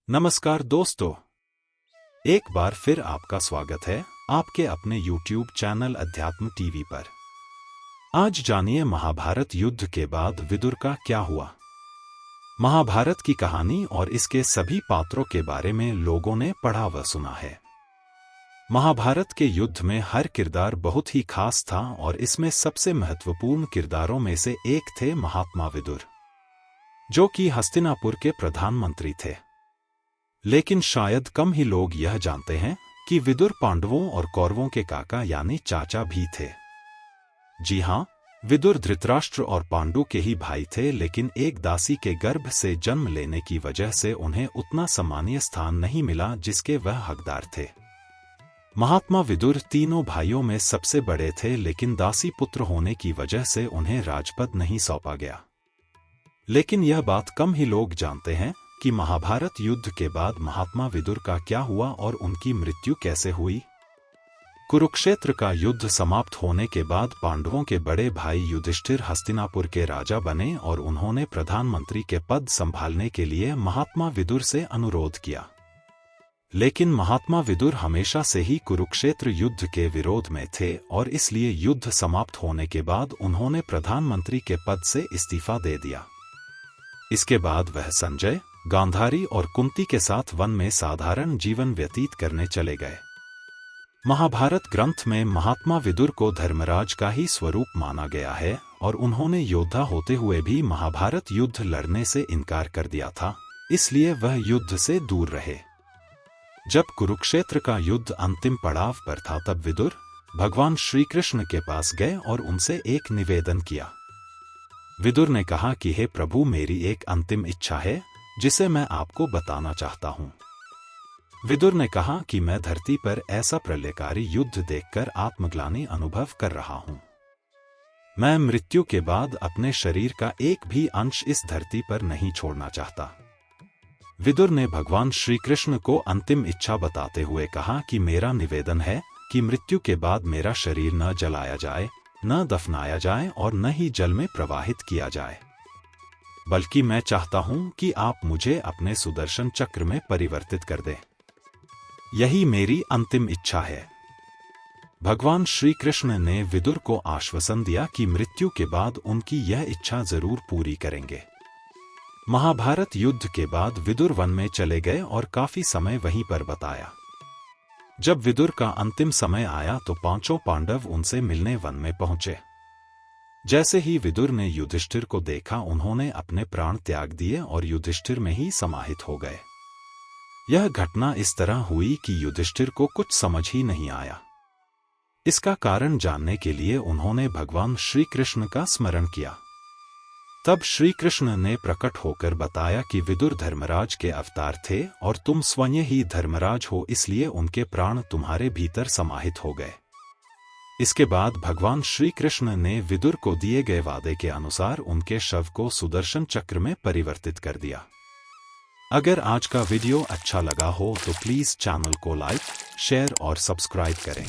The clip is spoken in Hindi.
नमस्कार दोस्तों, एक बार फिर आपका स्वागत है आपके अपने YouTube चैनल अध्यात्म टीवी पर। आज जानिए महाभारत युद्ध के बाद विदुर का क्या हुआ। महाभारत की कहानी और इसके सभी पात्रों के बारे में लोगों ने पढ़ा व सुना है। महाभारत के युद्ध में हर किरदार बहुत ही खास था और इसमें सबसे महत्वपूर्ण किरदारों में से एक थे महात्मा विदुर, जो कि हस्तिनापुर के प्रधानमंत्री थे। लेकिन शायद कम ही लोग यह जानते हैं कि विदुर पांडवों और कौरवों के काका यानी चाचा भी थे। जी हां, विदुर धृतराष्ट्र और पांडु के ही भाई थे, लेकिन एक दासी के गर्भ से जन्म लेने की वजह से उन्हें उतना सम्मानीय स्थान नहीं मिला जिसके वह हकदार थे। महात्मा विदुर तीनों भाइयों में सबसे बड़े थे, लेकिन दासी पुत्र होने की वजह से उन्हें राजपद नहीं सौंपा गया। लेकिन यह बात कम ही लोग जानते हैं कि महाभारत युद्ध के बाद महात्मा विदुर का क्या हुआ और उनकी मृत्यु कैसे हुई। कुरुक्षेत्र का युद्ध समाप्त होने के बाद पांडवों के बड़े भाई युधिष्ठिर हस्तिनापुर के राजा बने और उन्होंने प्रधानमंत्री के पद संभालने के लिए महात्मा विदुर से अनुरोध किया। लेकिन महात्मा विदुर हमेशा से ही कुरुक्षेत्र युद्ध के विरोध में थे और इसलिए युद्ध समाप्त होने के बाद उन्होंने प्रधानमंत्री के पद से इस्तीफा दे दिया। इसके बाद वह संजय, गांधारी और कुंती के साथ वन में साधारण जीवन व्यतीत करने चले गए। महाभारत ग्रंथ में महात्मा विदुर को धर्मराज का ही स्वरूप माना गया है और उन्होंने योद्धा होते हुए भी महाभारत युद्ध लड़ने से इनकार कर दिया था, इसलिए वह युद्ध से दूर रहे। जब कुरुक्षेत्र का युद्ध अंतिम पड़ाव पर था तब विदुर भगवान श्री कृष्ण के पास गए और उनसे एक निवेदन किया। विदुर ने कहा कि हे प्रभु, मेरी एक अंतिम इच्छा है जिसे मैं आपको बताना चाहता हूं। विदुर ने कहा कि मैं धरती पर ऐसा प्रलयकारी युद्ध देखकर आत्मग्लानि अनुभव कर रहा हूं। मैं मृत्यु के बाद अपने शरीर का एक भी अंश इस धरती पर नहीं छोड़ना चाहता। विदुर ने भगवान श्री कृष्ण को अंतिम इच्छा बताते हुए कहा कि मेरा निवेदन है कि मृत्यु के बाद मेरा शरीर न जलाया जाए, न दफनाया जाए और न ही जल में प्रवाहित किया जाए, बल्कि मैं चाहता हूं कि आप मुझे अपने सुदर्शन चक्र में परिवर्तित कर दें। यही मेरी अंतिम इच्छा है। भगवान श्री कृष्ण ने विदुर को आश्वासन दिया कि मृत्यु के बाद उनकी यह इच्छा जरूर पूरी करेंगे। महाभारत युद्ध के बाद विदुर वन में चले गए और काफी समय वहीं पर बिताया। जब विदुर का अंतिम समय आया तो पांचों पांडव उनसे मिलने वन में पहुंचे। जैसे ही विदुर ने युधिष्ठिर को देखा, उन्होंने अपने प्राण त्याग दिए और युधिष्ठिर में ही समाहित हो गए। यह घटना इस तरह हुई कि युधिष्ठिर को कुछ समझ ही नहीं आया। इसका कारण जानने के लिए उन्होंने भगवान श्री कृष्ण का स्मरण किया। तब श्री कृष्ण ने प्रकट होकर बताया कि विदुर धर्मराज के अवतार थे और तुम स्वयं ही धर्मराज हो, इसलिए उनके प्राण तुम्हारे भीतर समाहित हो गए। इसके बाद भगवान श्री कृष्ण ने विदुर को दिए गए वादे के अनुसार उनके शव को सुदर्शन चक्र में परिवर्तित कर दिया। अगर आज का वीडियो अच्छा लगा हो तो प्लीज चैनल को लाइक, शेयर और सब्सक्राइब करें।